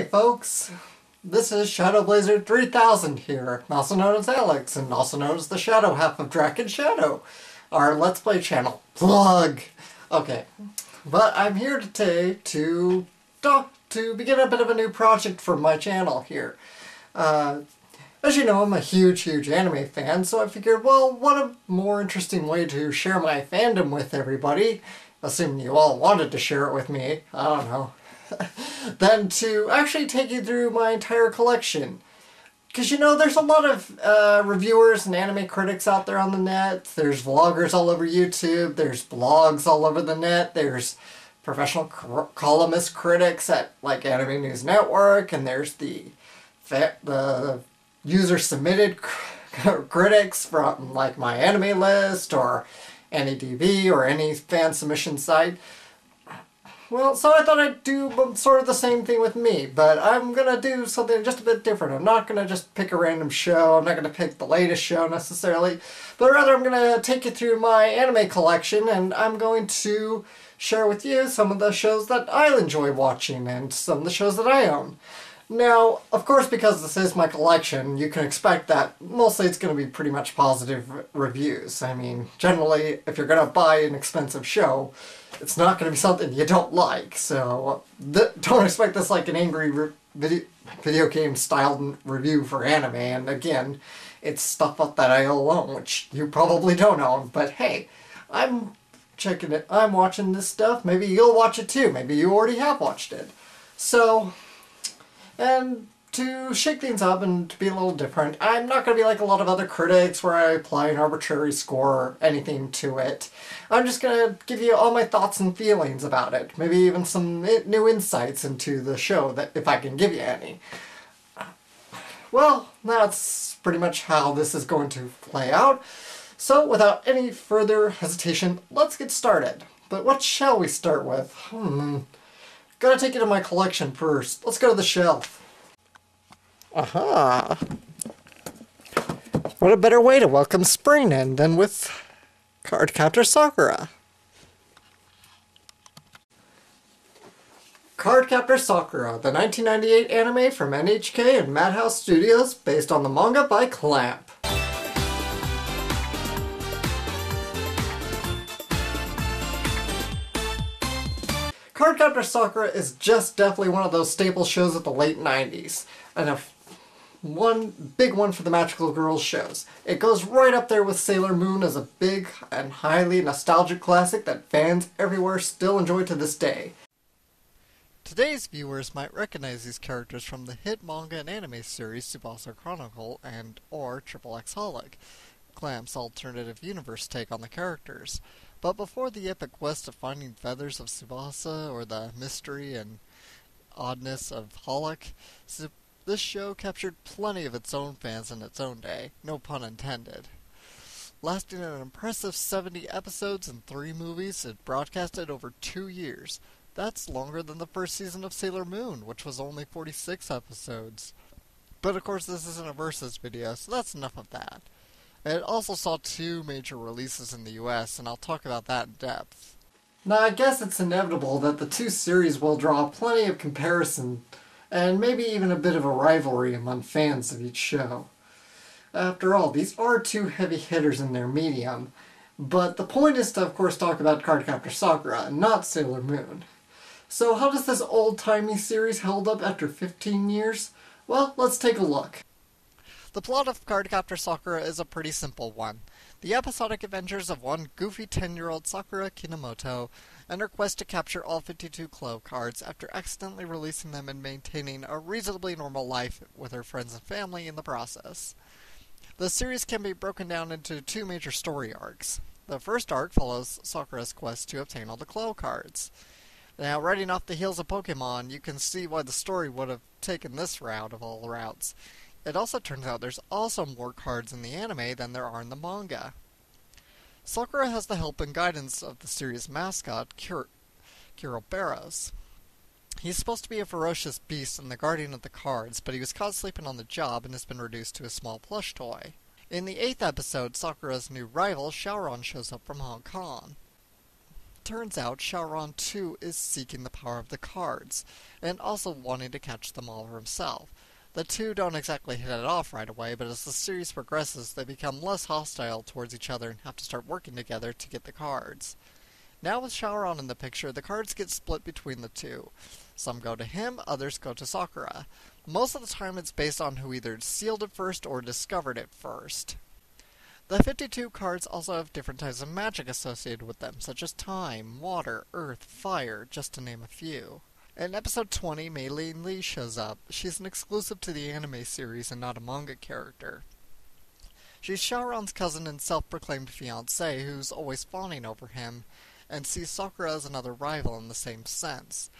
Hey folks, this is ShadowBlazer3000 here, also known as Alex, and also known as the shadow half of Draken Shadow, our Let's Play channel. Plug! Okay, but I'm here today to begin a bit of a new project for my channel here. As you know, I'm a huge anime fan, so I figured, well, what a more interesting way to share my fandom with everybody, assuming you all wanted to share it with me, I don't know, than to actually take you through my entire collection. Because, you know, there's a lot of reviewers and anime critics out there on the net. There's vloggers all over YouTube. There's blogs all over the net. There's professional columnist critics at, like, Anime News Network. And there's the user-submitted critics from, like, My Anime List or AnyDB or any fan submission site. Well, so I thought I'd do sort of the same thing with me, but I'm going to do something just a bit different. I'm not going to just pick a random show, I'm not going to pick the latest show necessarily, but rather I'm going to take you through my anime collection, and I'm going to share with you some of the shows that I enjoy watching and some of the shows that I own. Now, of course, because this is my collection, you can expect that mostly it's going to be pretty much positive reviews. I mean, generally, if you're going to buy an expensive show, it's not going to be something you don't like, so don't expect this like an angry video game styled review for anime. And again, it's stuff that I own, which you probably don't own, but hey, I'm checking it, I'm watching this stuff, maybe you'll watch it too, maybe you already have watched it. So, and to shake things up and to be a little different, I'm not going to be like a lot of other critics where I apply an arbitrary score or anything to it. I'm just going to give you all my thoughts and feelings about it. Maybe even some new insights into the show, that if I can give you any. Well, that's pretty much how this is going to play out. So without any further hesitation, let's get started. But what shall we start with? Gotta take you to my collection first. Let's go to the shelf. Aha! What a better way to welcome spring in than with Cardcaptor Sakura. Cardcaptor Sakura, the 1998 anime from NHK and Madhouse Studios, based on the manga by Clamp. Cardcaptor Sakura is just definitely one of those staple shows of the late 90s, and one big one for the magical girls shows. It goes right up there with Sailor Moon as a big and highly nostalgic classic that fans everywhere still enjoy to this day. Today's viewers might recognize these characters from the hit manga and anime series Tsubasa Chronicle and or XXX Holic, Clamp's alternative universe take on the characters. But before the epic quest of finding feathers of Tsubasa or the mystery and oddness of Holic, this show captured plenty of its own fans in its own day, no pun intended. Lasting an impressive 70 episodes and 3 movies, it broadcasted over 2 years. That's longer than the first season of Sailor Moon, which was only 46 episodes. But of course this isn't a versus video, so that's enough of that. It also saw 2 major releases in the US, and I'll talk about that in depth. Now I guess it's inevitable that the 2 series will draw plenty of comparison, and maybe even a bit of a rivalry among fans of each show. After all, these are 2 heavy hitters in their medium, but the point is to of course talk about Cardcaptor Sakura, and not Sailor Moon. So how does this old-timey series hold up after 15 years? Well, let's take a look. The plot of Cardcaptor Sakura is a pretty simple one. The episodic adventures of one goofy 10-year-old Sakura Kinomoto and her quest to capture all 52 Clo cards after accidentally releasing them and maintaining a reasonably normal life with her friends and family in the process. The series can be broken down into 2 major story arcs. The first arc follows Sakura's quest to obtain all the Clo cards. Now, riding off the heels of Pokemon, you can see why the story would have taken this route of all routes. It also turns out there's also more cards in the anime than there are in the manga. Sakura has the help and guidance of the series' mascot, Kuroberos. He's supposed to be a ferocious beast and the guardian of the cards, but he was caught sleeping on the job and has been reduced to a small plush toy. In the 8th episode, Sakura's new rival, Shaoran, shows up from Hong Kong. Turns out Shaoran too is seeking the power of the cards, and also wanting to catch them all for himself. The two don't exactly hit it off right away, but as the series progresses, they become less hostile towards each other and have to start working together to get the cards. Now with Shaoran in the picture, the cards get split between the two. Some go to him, others go to Sakura. Most of the time it's based on who either sealed it first or discovered it first. The 52 cards also have different types of magic associated with them, such as time, water, earth, fire, just to name a few. In episode 20, Mei Lin Li shows up. She's an exclusive to the anime series and not a manga character. She's Shaoran's cousin and self-proclaimed fiancé who's always fawning over him, and sees Sakura as another rival in the same sense.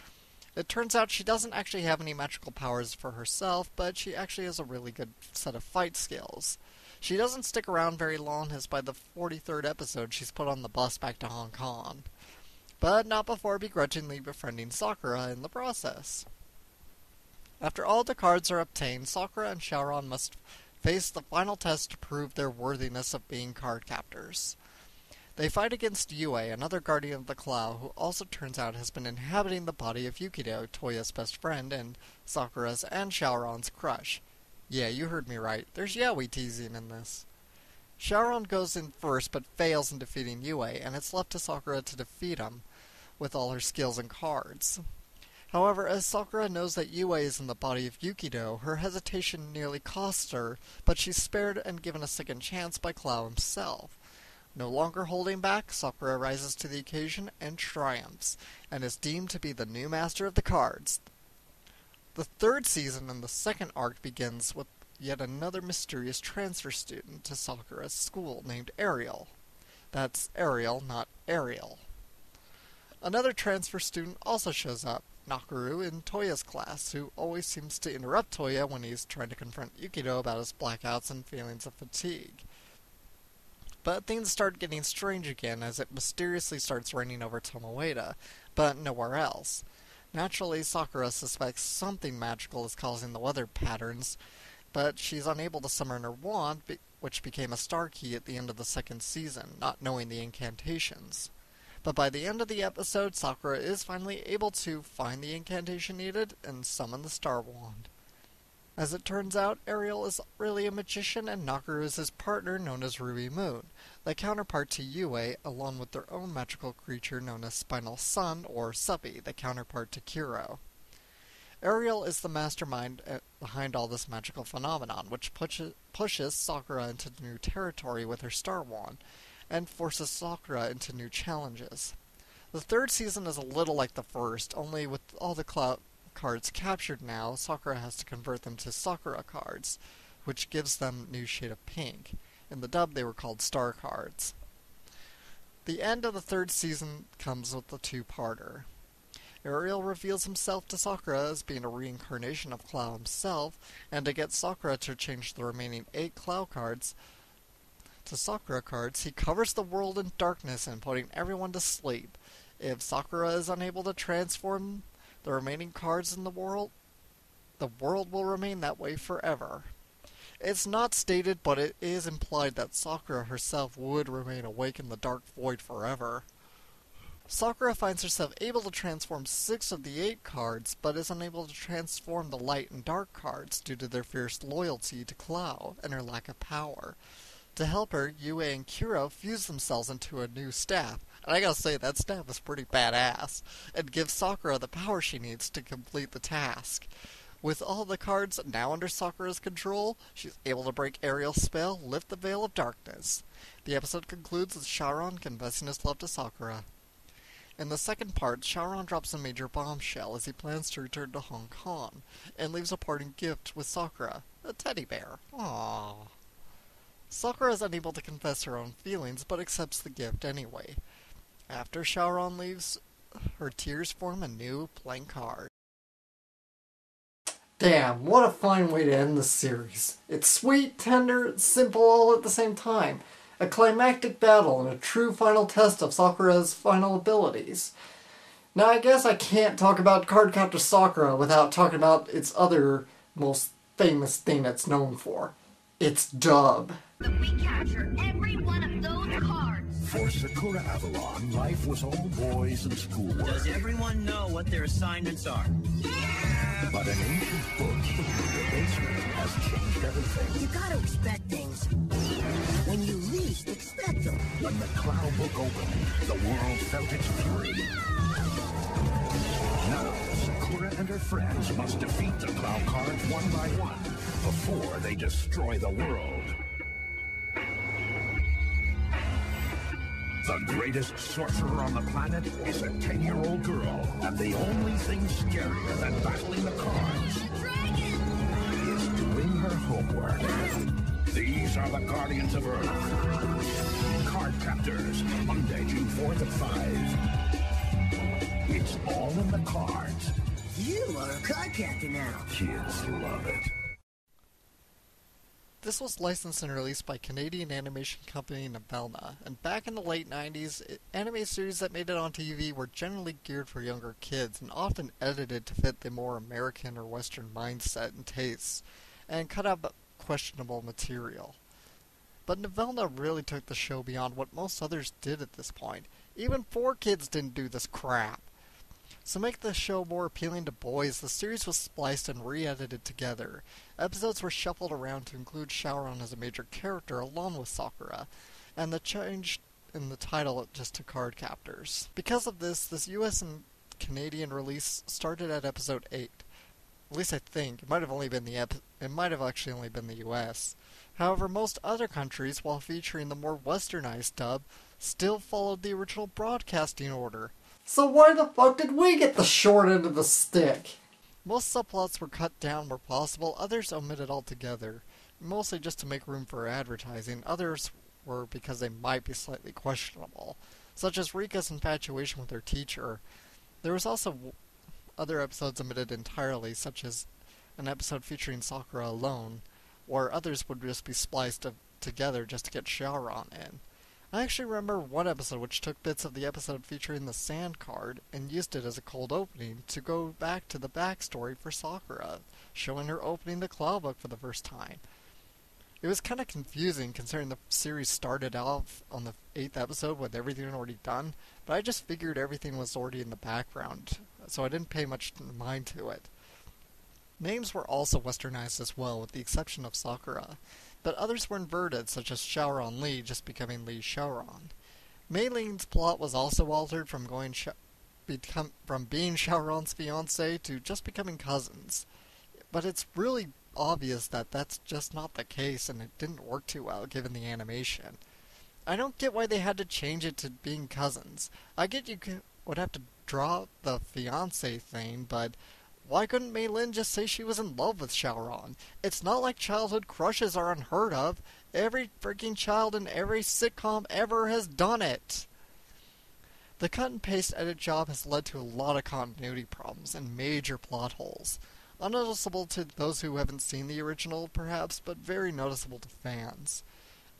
It turns out she doesn't actually have any magical powers for herself, but she actually has a really good set of fight skills. She doesn't stick around very long, as by the 43rd episode she's put on the bus back to Hong Kong. But not before begrudgingly befriending Sakura in the process. After all the cards are obtained, Sakura and Shaoran must face the final test to prove their worthiness of being card captors. They fight against Yue, another guardian of the Cloud, who also turns out has been inhabiting the body of Yukido, Toya's best friend, and Sakura's and Shaoran's crush. Yeah, you heard me right. There's yaoi teasing in this. Shaoran goes in first, but fails in defeating Yue, and it's left to Sakura to defeat him with all her skills and cards. However, as Sakura knows that Yue is in the body of Yukido, her hesitation nearly costs her, but she's spared and given a second chance by Cloud himself. No longer holding back, Sakura rises to the occasion and triumphs, and is deemed to be the new master of the cards. The third season and the second arc begins with yet another mysterious transfer student to Sakura's school named Ariel. That's Ariel, not Ariel. Another transfer student also shows up, Nakaru, in Toya's class, who always seems to interrupt Toya when he's trying to confront Yukido about his blackouts and feelings of fatigue. But things start getting strange again as it mysteriously starts raining over Tomoeda, but nowhere else. Naturally, Sakura suspects something magical is causing the weather patterns, but she's unable to summon her wand, which became a star key at the end of the second season, not knowing the incantations. But by the end of the episode, Sakura is finally able to find the incantation needed and summon the star wand. As it turns out, Ariel is really a magician and Nakaru is his partner known as Ruby Moon, the counterpart to Yue, along with their own magical creature known as Spinal Sun, or Suppy, the counterpart to Kuro. Ariel is the mastermind behind all this magical phenomenon, which pushes Sakura into new territory with her star wand, and forces Sakura into new challenges. The third season is a little like the first, only with all the cards captured now, Sakura has to convert them to Sakura cards, which gives them new shade of pink. In the dub, they were called star cards. The end of the third season comes with a two-parter. Ariel reveals himself to Sakura as being a reincarnation of Cloud himself, and to get Sakura to change the remaining 8 Cloud cards to Sakura cards, he covers the world in darkness and putting everyone to sleep. If Sakura is unable to transform the remaining cards in the world will remain that way forever. It's not stated, but it is implied that Sakura herself would remain awake in the dark void forever. Sakura finds herself able to transform 6 of the 8 cards, but is unable to transform the light and dark cards due to their fierce loyalty to Cloud and her lack of power. To help her, Yue and Kuro fuse themselves into a new staff, and I gotta say, that staff is pretty badass, and gives Sakura the power she needs to complete the task. With all the cards now under Sakura's control, she's able to break Ariel's spell, lift the veil of darkness. The episode concludes with Shaoran confessing his love to Sakura. In the second part, Shaoran drops a major bombshell as he plans to return to Hong Kong, and leaves a parting gift with Sakura, a teddy bear. Aww. Sakura is unable to confess her own feelings, but accepts the gift anyway. After Shaoran leaves, her tears form a new blank card. Damn, what a fine way to end the series. It's sweet, tender, simple all at the same time. A climactic battle and a true final test of Sakura's final abilities. Now I guess I can't talk about Cardcaptor Sakura without talking about its other most famous thing it's known for. Its dub. If we capture every one of those cards, For Sakura Avalon, life was all boys and schoolwork. Does everyone know what their assignments are? But an ancient book hidden in the basement has changed everything. You gotta expect things when you least expect them. When the cloud book opened, the world felt its fury. Now, Sakura and her friends must defeat the cloud cards one by one before they destroy the world. The greatest sorcerer on the planet is a 10-year-old girl, and the only thing scarier than battling the cards is doing her homework. These are the Guardians of Earth. Cardcaptors, Monday, June 4th at 5. It's all in the cards. You are a card captain now. Kids love it. This was licensed and released by Canadian animation company Novelna, and back in the late 90s, anime series that made it on TV were generally geared for younger kids and often edited to fit the more American or Western mindset and tastes, and cut out questionable material. But Novelna really took the show beyond what most others did at this point. Even 4Kids didn't do this crap. So to make the show more appealing to boys, the series was spliced and re-edited together. Episodes were shuffled around to include Shaoran as a major character along with Sakura, and the change in the title just to Cardcaptors. Because of this US and Canadian release started at episode 8. At least I think. It might have actually only been the US. However, most other countries, while featuring the more westernized dub, still followed the original broadcasting order. So why the fuck did we get the short end of the stick? Most subplots were cut down where possible, others omitted altogether, mostly just to make room for advertising. Others were because they might be slightly questionable, such as Rika's infatuation with her teacher. There was also other episodes omitted entirely, such as an episode featuring Sakura alone, or others would just be spliced together just to get Shaoran in. I actually remember one episode which took bits of the episode featuring the sand card and used it as a cold opening to go back to the backstory for Sakura, showing her opening the cloud book for the first time. It was kind of confusing considering the series started off on the 8th episode with everything already done, but I just figured everything was already in the background, so I didn't pay much mind to it. Names were also westernized as well, with the exception of Sakura, but others were inverted, such as Shaoran Lee just becoming Lee Shaoran. Mei Lin's plot was also altered from being Shaoran's fiancé to just becoming cousins. But it's really obvious that that's just not the case, and it didn't work too well given the animation. I don't get why they had to change it to being cousins. I get you would have to drop the fiancé thing, but why couldn't Mei Lin just say she was in love with Shaoran? It's not like childhood crushes are unheard of. Every freaking child in every sitcom ever has done it. The cut and paste edit job has led to a lot of continuity problems and major plot holes. Unnoticeable to those who haven't seen the original, perhaps, but very noticeable to fans.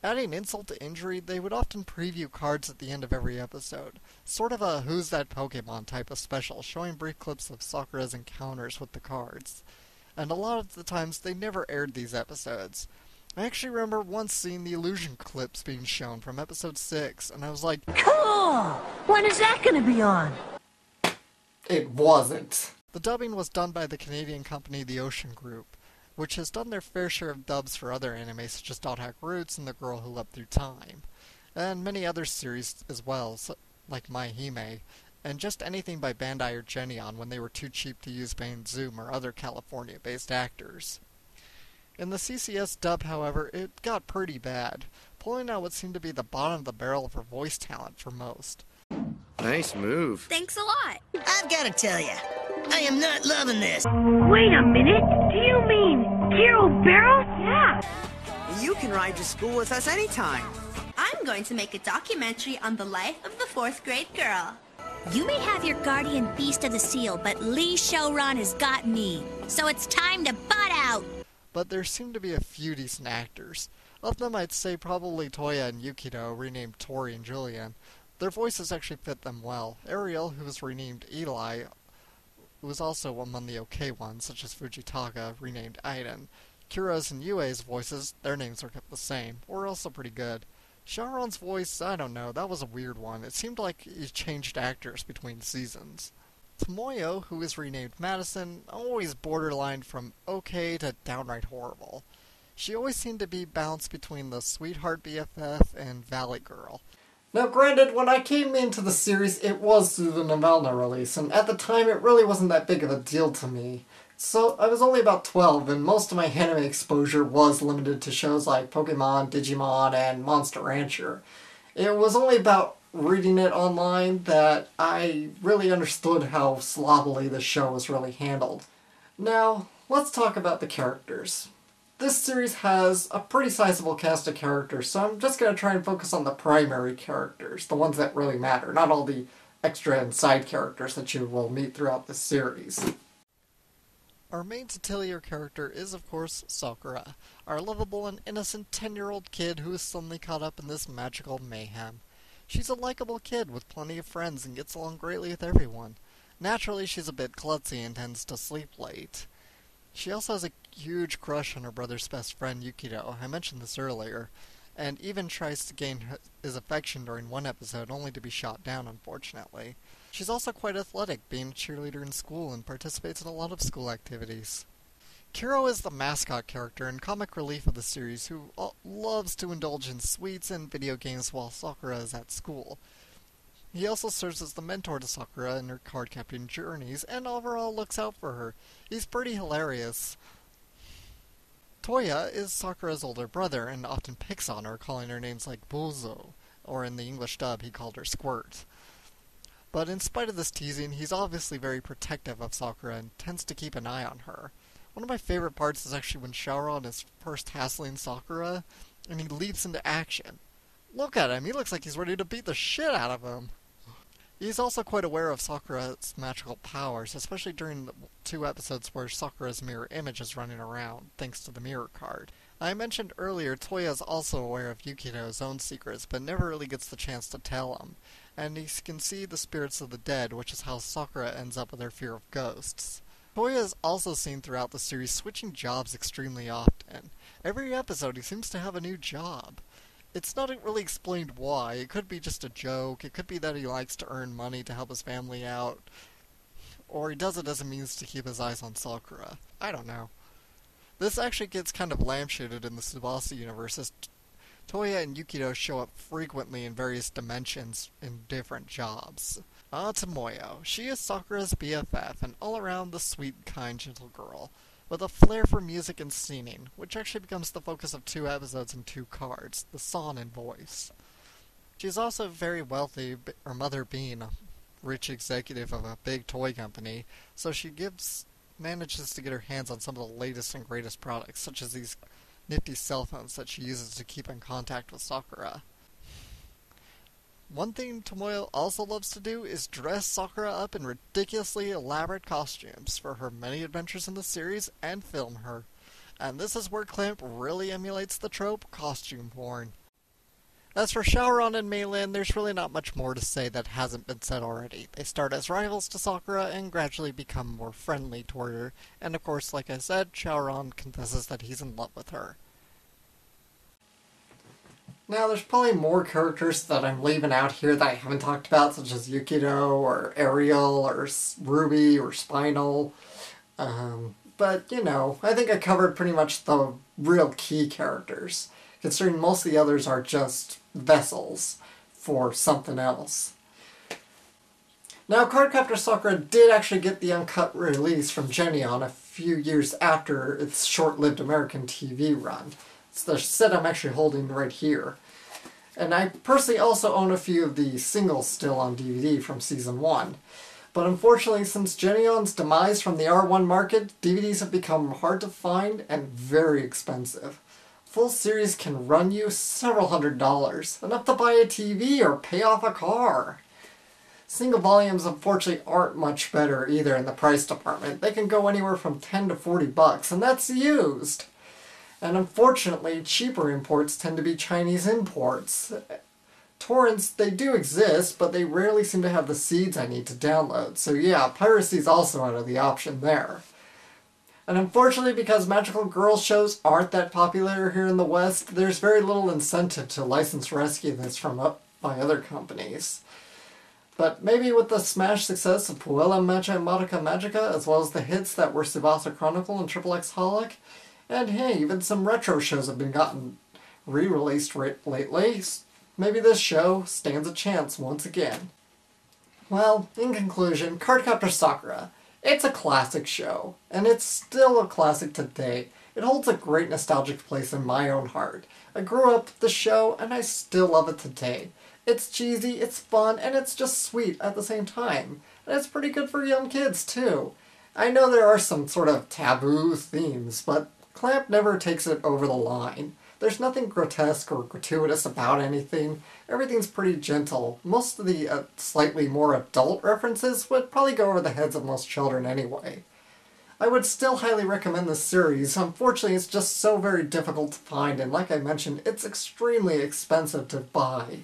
Adding insult to injury, they would often preview cards at the end of every episode. Sort of a Who's That Pokemon type of special, showing brief clips of Sakura's encounters with the cards. And a lot of the times, they never aired these episodes. I actually remember once seeing the illusion clips being shown from episode 6, and I was like, Cool! When is that gonna be on? It wasn't. The dubbing was done by the Canadian company The Ocean Group, which has done their fair share of dubs for other anime such as Dot Hack Roots and The Girl Who Leapt Through Time, and many other series as well, like My Hime, and just anything by Bandai or Geneon when they were too cheap to use Bane Zoom or other California-based actors. In the CCS dub, however, it got pretty bad, pulling out what seemed to be the bottom of the barrel for voice talent for most. Nice move. Thanks a lot. I've gotta tell you, I am not loving this. Wait a minute. Do you mean Carol Barrel? Yeah. You can ride to school with us anytime. I'm going to make a documentary on the life of the 4th grade girl. You may have your guardian beast of the seal, but Lee Shaoran has got me. So it's time to butt out. But there seem to be a few decent actors. Of them, I'd say probably Toya and Yukito, renamed Tori and Julian. Their voices actually fit them well. Ariel, who was renamed Eli, was also among the okay ones, such as Fujitaka, renamed Aiden. Kira's and Yue's voices, their names are kept the same, were also pretty good. Shaoran's voice, I don't know, that was a weird one. It seemed like he changed actors between seasons. Tomoyo, who is renamed Madison, always borderline from okay to downright horrible. She always seemed to be bounced between the sweetheart BFF and Valley Girl. Now granted, when I came into the series, it was through the Novelna release, and at the time it really wasn't that big of a deal to me. So I was only about 12, and most of my anime exposure was limited to shows like Pokemon, Digimon, and Monster Rancher. It was only about reading it online that I really understood how sloppily the show was really handled. Now, let's talk about the characters. This series has a pretty sizable cast of characters, so I'm just going to try and focus on the primary characters, the ones that really matter, not all the extra and side characters that you will meet throughout the series. Our main titular character is, of course, Sakura, our lovable and innocent 10-year-old kid who is suddenly caught up in this magical mayhem. She's a likable kid with plenty of friends and gets along greatly with everyone. Naturally, she's a bit klutzy and tends to sleep late. She also has a huge crush on her brother's best friend, Yukito. I mentioned this earlier. And even tries to gain his affection during one episode, only to be shot down, unfortunately. She's also quite athletic, being a cheerleader in school, and participates in a lot of school activities. Kiro is the mascot character and comic relief of the series, who loves to indulge in sweets and video games while Sakura is at school. He also serves as the mentor to Sakura in her card-capturing journeys, and overall looks out for her. He's pretty hilarious. Toya is Sakura's older brother, and often picks on her, calling her names like Bozo, or in the English dub he called her Squirt. But in spite of this teasing, he's obviously very protective of Sakura and tends to keep an eye on her. One of my favorite parts is actually when Shaoran is first hassling Sakura, and he leaps into action. Look at him, he looks like he's ready to beat the shit out of him. He's also quite aware of Sakura's magical powers, especially during the 2 episodes where Sakura's mirror image is running around, thanks to the mirror card. I mentioned earlier, Toya is also aware of Yukito's own secrets, but never really gets the chance to tell him. And he can see the spirits of the dead, which is how Sakura ends up with her fear of ghosts. Toya is also seen throughout the series switching jobs extremely often. Every episode he seems to have a new job. It's not really explained why. It could be just a joke, it could be that he likes to earn money to help his family out, or he does it as a means to keep his eyes on Sakura. I don't know. This actually gets kind of lampshaded in the Tsubasa universe, as Toya and Yukito show up frequently in various dimensions in different jobs. Tomoyo. She is Sakura's BFF, and all around the sweet, kind, gentle girl, with a flair for music and singing, which actually becomes the focus of 2 episodes and 2 cards, the song and voice. She's also very wealthy, her mother being a rich executive of a big toy company, so she manages to get her hands on some of the latest and greatest products, such as these nifty cell phones that she uses to keep in contact with Sakura. One thing Tomoyo also loves to do is dress Sakura up in ridiculously elaborate costumes for her many adventures in the series and film her. And this is where Clamp really emulates the trope costume porn. As for Shaoran and Meilin, there's really not much more to say that hasn't been said already. They start as rivals to Sakura and gradually become more friendly toward her, and of course, like I said, Shaoran confesses that he's in love with her. Now, there's probably more characters that I'm leaving out here that I haven't talked about, such as Yukito, or Ariel, or Ruby, or Spinal. But, you know, I think I covered pretty much the real key characters, considering most of the others are just vessels for something else. Now, Cardcaptor Sakura did actually get the uncut release from Geneon a few years after its short-lived American TV run. It's the set I'm actually holding right here. And I personally also own a few of the singles still on DVD from Season 1. But unfortunately, since Geneon's demise from the R1 market, DVDs have become hard to find and very expensive. Full series can run you several $100s, enough to buy a TV or pay off a car. Single volumes unfortunately aren't much better either in the price department. They can go anywhere from $10 to $40, and that's used. And unfortunately, cheaper imports tend to be Chinese imports. Torrents, they do exist, but they rarely seem to have the seeds I need to download. So yeah, piracy's also out of the option there. And unfortunately, because magical girl shows aren't that popular here in the West, there's very little incentive to license rescue this from up by other companies. But maybe with the smash success of Puella Magia Magica Magica, as well as the hits that were Tsubasa Chronicle and Triple X Holic, and hey, even some retro shows have been gotten re-released lately, maybe this show stands a chance once again. Well, in conclusion, Cardcaptor Sakura. It's a classic show, and it's still a classic today. It holds a great nostalgic place in my own heart. I grew up with the show, and I still love it today. It's cheesy, it's fun, and it's just sweet at the same time. And it's pretty good for young kids, too. I know there are some sort of taboo themes, but Clamp never takes it over the line. There's nothing grotesque or gratuitous about anything. Everything's pretty gentle. Most of the slightly more adult references would probably go over the heads of most children anyway. I would still highly recommend this series. Unfortunately, it's just so very difficult to find, and like I mentioned, it's extremely expensive to buy.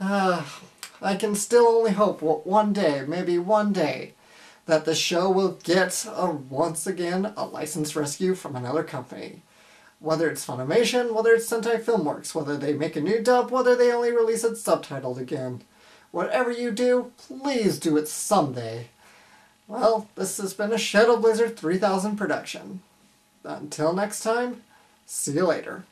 I can still only hope one day, maybe one day, that the show will get, once again, a licensed rescue from another company. Whether it's Funimation, whether it's Sentai Filmworks, whether they make a new dub, whether they only release it subtitled again. Whatever you do, please do it someday. Well, this has been a ShadowBlazer3000 production. Until next time, see you later.